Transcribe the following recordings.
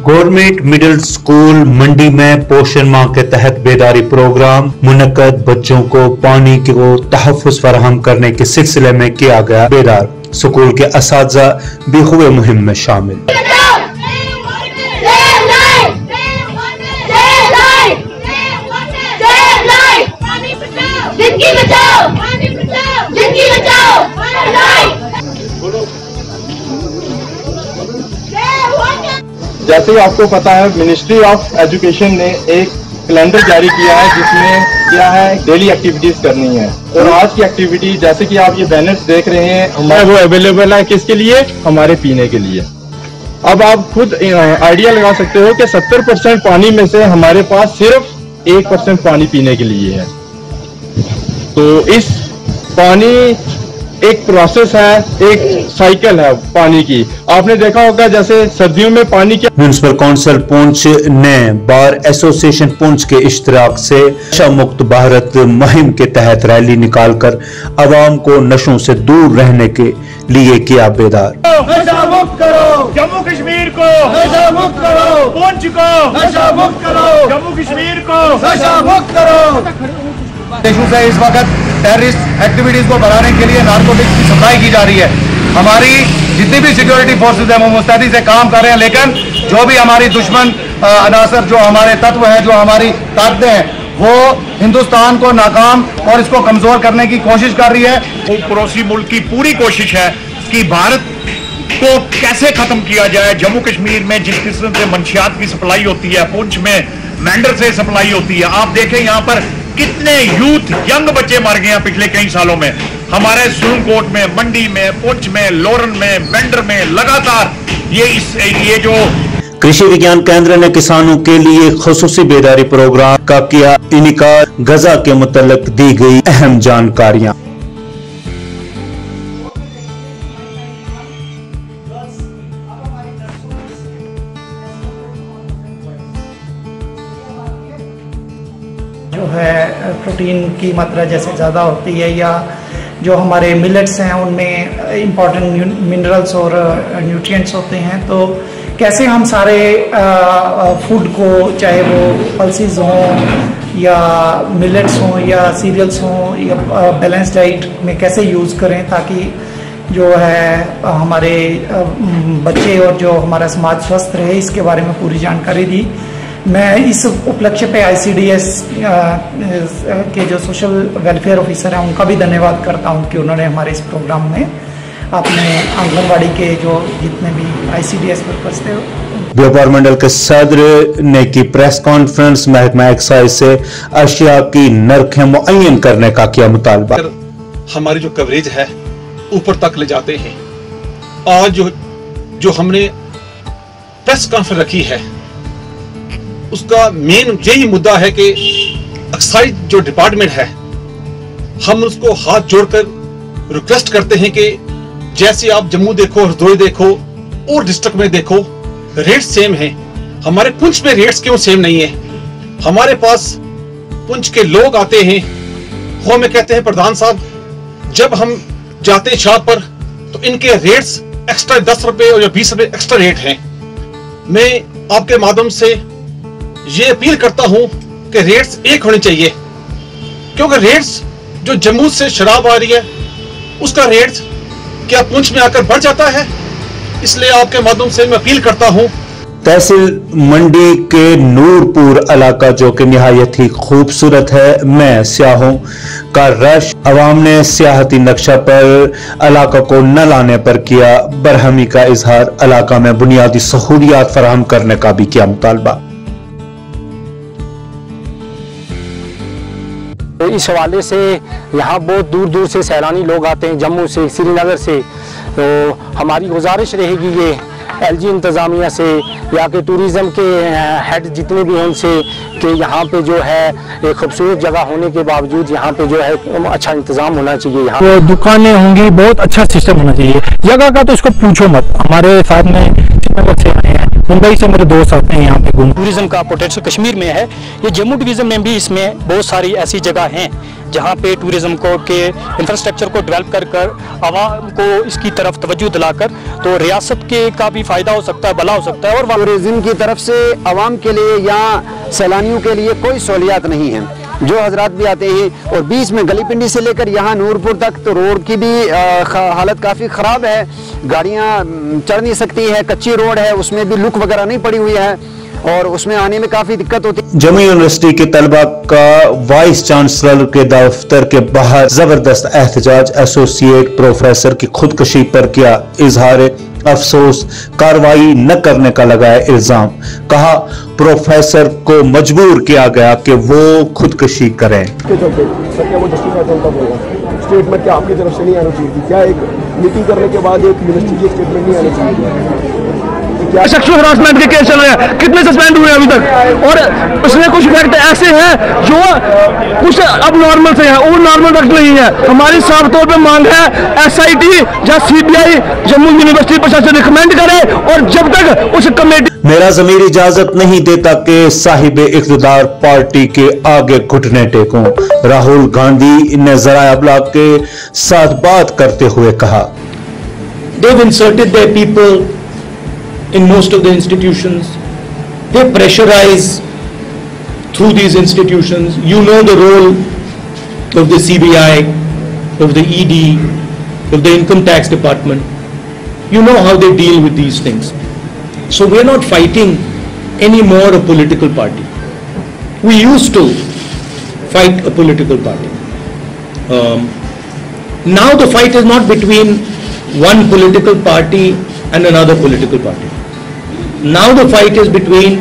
Government middle school मंडी में पोषण माह के तहत बेदारी प्रोग्राम मुनक्कद। बच्चों को पानी को तहफ़्फ़ुज़ फराहम करने के सिलसिले में किया गया बेदार। स्कूल के असातिज़ा भी हुए मुहिम में शामिल। जैसे ही आपको पता है, मिनिस्ट्री ऑफ एजुकेशन ने एक कैलेंडर जारी किया है जिसमें क्या है डेली एक्टिविटीज करनी है। और आज की एक्टिविटी जैसे कि आप ये बैनर्स देख रहे हैं हमारे वो अवेलेबल है किसके लिए, हमारे पीने के लिए। अब आप खुद आइडिया लगा सकते हो कि 70% पानी में से हमारे पास सिर्फ 1% पानी पीने के लिए है। तो इस पानी एक प्रोसेस है, एक साइकिल है पानी की। आपने देखा होगा जैसे सर्दियों में पानी के म्युनिसिपल काउंसिल पुंछ ने बार एसोसिएशन पुंछ के इश्तिराक से नशा मुक्त भारत मुहिम के तहत रैली निकालकर आवाम को नशों से दूर रहने के लिए किया बेदार। नशा मुक्त करो जम्मू कश्मीर को, नशा मुक्त करो पुंछ को, नशा मुक्त करो जम्मू कश्मीर को, नशा मुक्त करो। देशों से इस वक्त टेररिस्ट एक्टिविटीज को बढ़ाने के लिए नारकोटिक्स की सप्लाई की जा रही है। हमारी जितनी भी सिक्योरिटी फोर्सेज है वो मुस्तैदी से काम कर रहे हैं, लेकिन जो भी हमारी दुश्मन अनासर, जो हमारे तत्व हैं, जो हमारी ताकतें हैं, वो हिंदुस्तान को नाकाम और इसको कमजोर करने की कोशिश कर रही है। पड़ोसी मुल्क की पूरी कोशिश है कि भारत को कैसे खत्म किया जाए। जम्मू कश्मीर में जिस किस्म से मंशियात की सप्लाई होती है, पुंछ में मैंडर से सप्लाई होती है। आप देखें यहाँ पर कितने यूथ यंग बच्चे मर गए हैं पिछले कई सालों में। हमारे सुरनकोट में, मंडी में, पुंछ में, लोरन में, मैंडर में लगातार ये जो कृषि विज्ञान केंद्र ने किसानों के लिए खुसूसी बेदारी प्रोग्राम का किया इनकार। गजा के मुतल्लिक दी गई अहम जानकारियां। जो है प्रोटीन की मात्रा जैसे ज़्यादा होती है, या जो हमारे मिलेट्स हैं उनमें इम्पॉर्टेंट मिनरल्स और न्यूट्रिएंट्स होते हैं, तो कैसे हम सारे फूड को, चाहे वो पल्सेस हों या मिलेट्स हों या सीरियल्स हों या बैलेंस डाइट में कैसे यूज़ करें ताकि जो है हमारे बच्चे और जो हमारा समाज स्वस्थ रहे, इसके बारे में पूरी जानकारी दी। मैं इस उपलक्ष्य पे ICDS के जो सोशल वेलफेयर ऑफिसर हैं उनका भी धन्यवाद करता हूं कि उन्होंने हमारे इस प्रोग्राम में अपने आंगनबाड़ी के जो जितने भी ICDS वर्कर्स थे। व्यापार मंडल के सदर ने की प्रेस कॉन्फ्रेंस। महकमा एक्साइज से अशिया की नरखें मुअय्यन करने का किया मुतालबा। हमारी जो कवरेज है ऊपर तक ले जाते हैं। आज जो हमने प्रेस कॉन्फ्रेंस रखी है उसका मेन यही मुद्दा है कि एक्साइज जो डिपार्टमेंट है, हम उसको हाथ जोड़कर रिक्वेस्ट करते हैं कि जैसे आप जम्मू देखो, हरदोई देखो और डिस्ट्रिक्ट में देखो, रेट्स सेम हैं। हमारे पुंछ में रेट्स क्यों सेम नहीं है? हमारे पास पुंछ के लोग आते हैं, वो हमें कहते हैं प्रधान साहब जब हम जाते हैं शॉप पर तो इनके रेट्स एक्स्ट्रा 10 रुपए और 20 रुपए एक्स्ट्रा रेट हैं। मैं आपके माध्यम से ये अपील करता हूं कि रेट्स एक होने चाहिए, क्योंकि रेट्स जो जम्मू से शराब आ रही है उसका रेट्स क्या पुंछ में आकर बढ़ जाता है। इसलिए आपके माध्यम से मैं अपील करता हूं। तहसील मंडी के नूरपुर इलाका जो कि निहायत ही खूबसूरत है, में सियाहों का रश। अवाम ने सियाहती नक्शा पर इलाका को न लाने पर किया बरहमी का इजहार। इलाका में बुनियादी सहूलियात फराहम करने का भी किया मुतालबा। तो इस हवाले से यहाँ बहुत दूर दूर से सैलानी लोग आते हैं, जम्मू से, श्रीनगर से। तो हमारी गुजारिश रहेगी ये LG इंतज़ामिया से या के टूरिज़म के हेड जितने भी हैं उनसे कि यहाँ पे जो है एक खूबसूरत जगह होने के बावजूद यहाँ पे जो है अच्छा इंतज़ाम होना चाहिए। यहाँ तो दुकानें होंगी, बहुत अच्छा सिस्टम होना चाहिए। जगह का तो इसको पूछो मत। हमारे साथ में श्रीनगर से आए हैं, मुंबई से मेरे दोस्त आते हैं यहाँ पे घूम। टूरिज्म का पोटेंशियल कश्मीर में है। ये जम्मू डिवीज़न में भी इसमें बहुत सारी ऐसी जगह हैं जहाँ पे टूरिज्म को के इंफ्रास्ट्रक्चर को डेवलप कर कर आवाम को इसकी तरफ तवज्जो दिलाकर तो रियासत के का भी फ़ायदा हो सकता है, भला हो सकता है। और टूरिज्म की तरफ से आवाम के लिए या सैलानियों के लिए कोई सहूलियात नहीं है। जो हजरात भी आते हैं और बीच में गली पिंडी से लेकर यहाँ नूरपुर तक तो रोड की भी हालत काफ़ी ख़राब है, गाड़ियाँ चढ़ नहीं सकती है, कच्ची रोड है, उसमें भी लुक वगैरह नहीं पड़ी हुई है और उसमें आने में काफ़ी दिक्कत होती है। जम्मू यूनिवर्सिटी के तलबा का वाइस चांसलर के दफ्तर के बाहर जबरदस्त एहतजाज। एसोसिएट प्रोफेसर की खुदकुशी पर किया इजहार अफसोस, कार्रवाई न करने का लगाया इल्जाम। कहा प्रोफेसर को मजबूर किया गया कि वो खुदकुशी करें। स्टेटमेंट क्या आपकी तरफ से नहीं आनी चाहिए थी? क्या एक मीटिंग करने के बाद एक मिनिस्ट्री की स्टेटमेंट नहीं आनी चाहिए? सेक्सुअल हरासमेंट के केस चल रहे हैं, कितने सस्पेंड हुए अभी तक? और उसमें कुछ फैक्ट ऐसे हैं जो कुछ अब नॉर्मल से हैं, वो नॉर्मल फैक्ट नहीं है। हमारी साफ तौर पे मांग है SIT या CBI जम्मू यूनिवर्सिटी प्रशासन रिकमेंड करे और जब तक उस कमेटी। मेरा ज़मीर इजाजत नहीं देता कि साहिब इक़्तिदार पार्टी के आगे घुटने टेकों। राहुल गांधी ने ज़राए अबलाग के साथ बात करते हुए कहा, They've inserted their people in most of the institutions. They pressurize through these institutions. You know the role of the CBI, of the ED, of the Income Tax Department. You know how they deal with these things. So we're not fighting anymore a political party. We used to fight a political party. Now the fight is not between one political party and another political party. Now the fight is between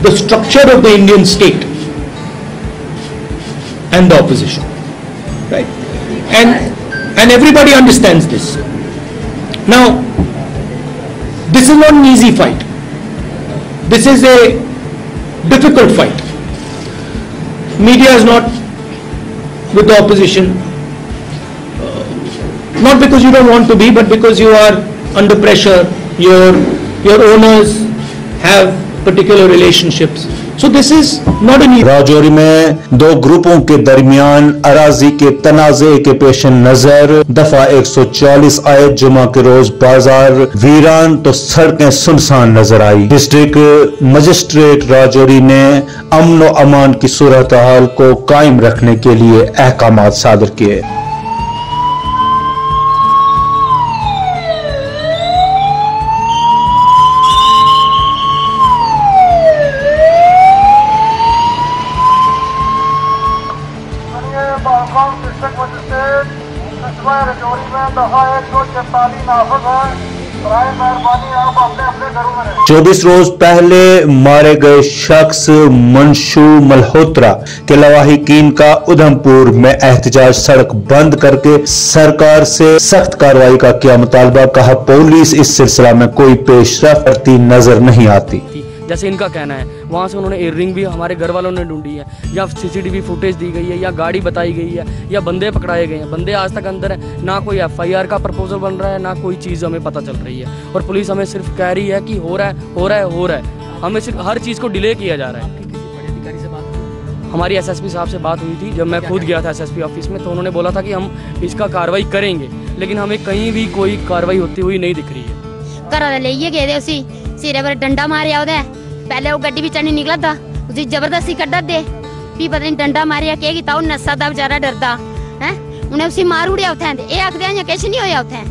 the structure of the Indian state and the opposition, right? And everybody understands this. Now, this is not an easy fight. This is a difficult fight. Media is not with the opposition, not because you don't want to be, but because you are under pressure. Your owners have particular relationships. So this is not an easy. Rajouri में दो ग्रुपों के दरमियान अराजी के तनाज़े के पेश नजर दफा 140 आए। जुमा के रोज बाजार वीरान तो सड़कें सुनसान नजर आई। डिस्ट्रिक्ट मजिस्ट्रेट राजौरी ने अमन व अमान की सूरत हाल को कायम रखने के लिए अहकाम सादर किए। दफा 144 नाफज है, बराए मेहरबानी आप अपने अपने घरों में रहें। 24 रोज पहले मारे गए शख्स मंशू मल्होत्रा के लवाहिकीन का उधमपुर में एहतजाज, सड़क बंद करके सरकार से सख्त कार्रवाई का किया मुतालबा। कहा पुलिस इस सिलसिला में कोई पेशरफ्त करती नजर नहीं आती। जैसे इनका कहना है, वहाँ से उन्होंने इयररिंग भी हमारे घर वालों ने ढूंढी है, या CCTV फुटेज दी गई है, या गाड़ी बताई गई है, या बंदे पकड़ाए गए हैं। बंदे आज तक अंदर है, ना कोई FIR का प्रपोजल बन रहा है, ना कोई चीज़ हमें पता चल रही है। और पुलिस हमें सिर्फ कह रही है कि हो रहा है, हो रहा है, हो रहा है। हमें सिर्फ हर चीज़ को डिले किया जा रहा है। हमारी SSP साहब से बात हुई थी, जब मैं खुद गया था SSP ऑफिस में, तो उन्होंने बोला था कि हम इसका कार्रवाई करेंगे, लेकिन हमें कहीं भी कोई कार्रवाई होती हुई नहीं दिख रही है। घर ले गए उसी सिरे पर डंडा मारिया उदे, पहले वो गड्डी भी चढ़नी निकला था, उसी जबरदस्ती कड्डा दे भी पता नहीं डंडा मारिया क्या कीता, वो नस्सा दा बेचारा डरदा है, उन्हें उसी मार उड़िया उथे। ये आखदे हैं किश नहीं होया उथे।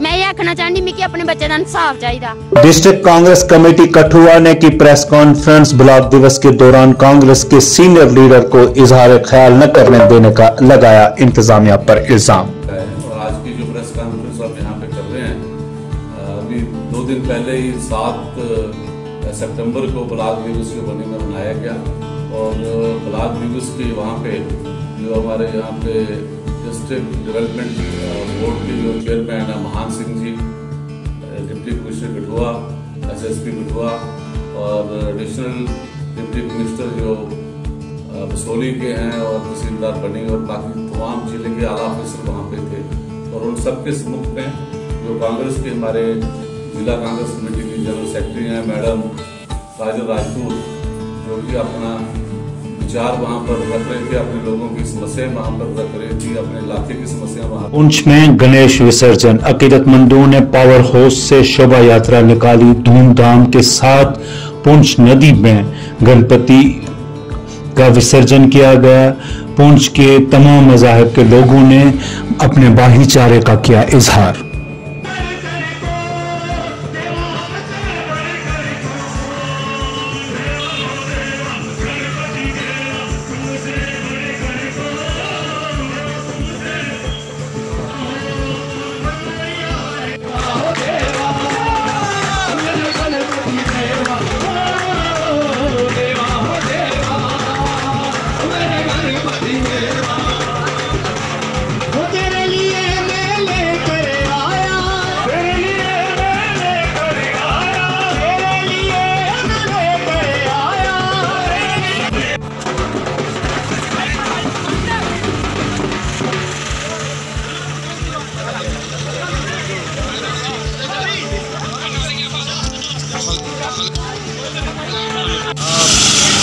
मैं ये आखना चाहनी मिकी अपने बच्चे दा इंसाफ चाहिए। डिस्ट्रिक्ट कांग्रेस कमेटी कठुआ ने की प्रेस कॉन्फ्रेंस। ब्लॉक दिवस के दौरान कांग्रेस के सीनियर लीडर को इजहार ख्याल न करने देने का लगाया इंतजामिया पर इल्जाम। आज की जो प्रेस कॉन्फ्रेंस आप यहाँ पे कर रहे हैं, अभी 2 दिन पहले ही 7 सितंबर को ब्लॉक दिवस के बनी में मनाया गया। और ब्लॉक दिवस के वहाँ पे जो हमारे यहाँ पे डिस्ट्रिक्ट डेवलपमेंट बोर्ड के जो चेयरमैन है Mahan Singh ji, deputy commissioner Kathua, SSP Kathua और एडिशनल डिप्टी कमिश्नर जो बसोली के हैं और तहसीलदार बनी और बाकी तमाम जिले के आला अफसर वहाँ पे थे। और उन सबके सम्मुख में जो कांग्रेस के हमारे जिला कांग्रेस कमेटी की जनरल सेक्रेटरी हैं मैडम काजल राजपूत, जो कि अपना विचार वहाँ पर रख रहे थे, अपने लोगों की समस्याएं वहाँ पर रख रही थी, अपने इलाके की समस्या वहाँ। पुंछ में गणेश विसर्जन, अकीदतमंदों ने पावर हाउस से शोभा यात्रा निकाली। धूमधाम के साथ पुंछ नदी में गणपति का विसर्जन किया गया। पुंछ के तमाम मज़ाहिब के लोगों ने अपने भाईचारे का किया इजहार।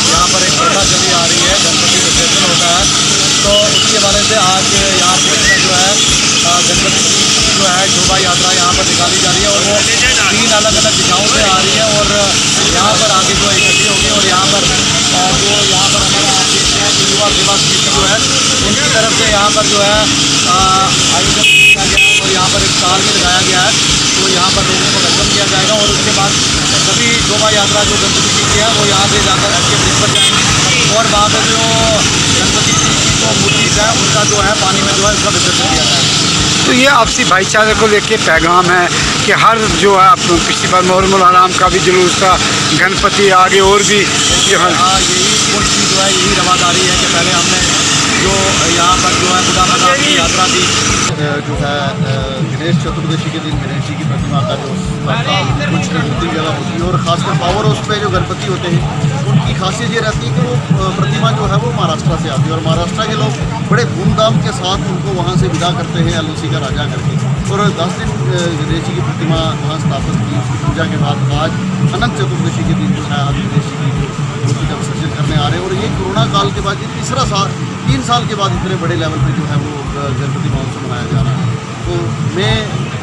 यहाँ पर एक प्रथा चली आ रही है, गणपति विसर्जन होता है, तो उसके हवाले से आज यहाँ पर जो है गणपति जो है शोभा यात्रा यहाँ पर निकाली जा रही है और वो 3 अलग अलग दिशाओं से आ रही है और यहाँ पर आगे जो इकट्ठी होगी और यहाँ पर हमारा आप देखते हैं कि युवा सेवा समिति जो है उनकी तरफ से यहाँ पर जो है आयोजन किया गया है और यहाँ पर एक स्टाल भी लगाया गया है, तो यहाँ पर लोगों को वेलकम किया जाएगा और उसके बाद सभी शोभा यात्रा जो गणपति जी की है वो यहाँ से जाकर एस के ब्रिज पर जाएंगे और वहाँ पर जो गणपति जी की जो मूर्ति है उनका जो है पानी में जो है उसका विसर्जन किया जाएगा। तो ये आपसी भाईचारे को लेके पैगाम है कि हर जो है पिछली बार मुहर्रम हराम का भी जुलूस था, गणपति आगे और भी हाँ यही पुंछ की जो है यही रवादारी है कि पहले हमने जो यहाँ पर जो है खुदा मकाम की यात्रा थी, जो है गणेश चतुर्दशी के दिन गणेश जी की प्रतिमा का जो कुछ मूर्ति जगह होती है और ख़ासकर पावर हाउस पे जो गणपति होते हैं उनकी खासियत ये रहती है कि वो प्रतिमा जो है वो महाराष्ट्र से आती है और महाराष्ट्र के लोग बड़े धूमधाम के साथ उनको वहाँ से विदा करते हैं LOC का राजा करके और 10 दिन गणेश जी की प्रतिमा वहाँ स्थापित की। उसकी पूजा के बाद आज अनंत चतुर्दशी के दिन जो है आज गणेश जी की मूर्ति का विसर्जन करने आ रहे हैं और ये कोरोना काल के बाद ये तीसरा साल 3 साल के बाद इतने बड़े लेवल पे जो है वो गणपति महोत्सव मनाया जा रहा है। तो मैं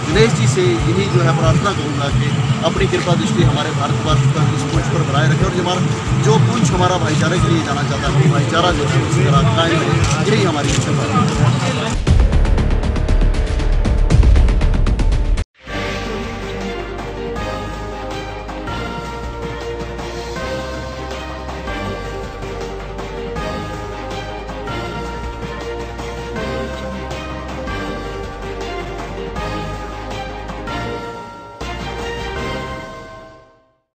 गणेश जी से यही जो है प्रार्थना करूँगा कि अपनी कृपा दृष्टि हमारे भारतवर्ष पर इस पुंछ पर बनाए रखें और जो पुंछ हमारा भाईचारे के लिए जाना चाहता है वो भाईचारा जो है उसी तरह कायम रहे, यही हमारी इच्छा है।